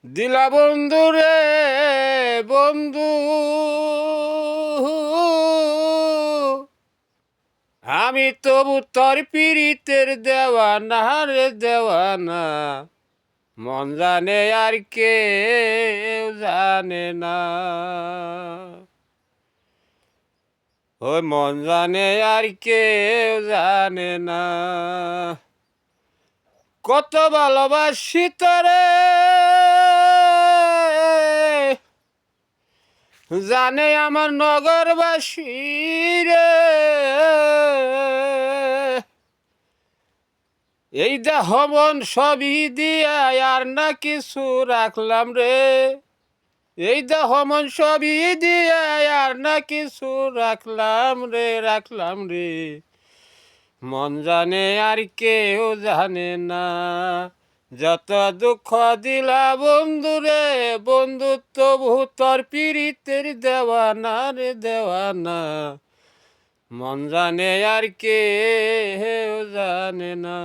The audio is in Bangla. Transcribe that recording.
দিলা বন্ধু রে বন্ধু, আমি তবু তোর পীড়িতের দেওয়ানা রে দেওয়ানা, মন জানে আর কেউ জানে না। ওই মন জানে আর কেউ জানে না, কত ভালোবাসি তোরে জানে আমার নগরবাসী রে। এই দেহ মন সবই দিয়া আর না কিছু রাখলাম রে, এই দেহ মন সবই দিয়া আর না কিছু রাখলাম রে, রাখলাম রে। মন জানে আর কেউ জানে না, যত দুঃখ দিলা বন্ধু রে বন্ধু, তবু তোর পীড়িতের দেওয়ানা রে দেওয়ানা, মন জানে আর কেউ জানে না।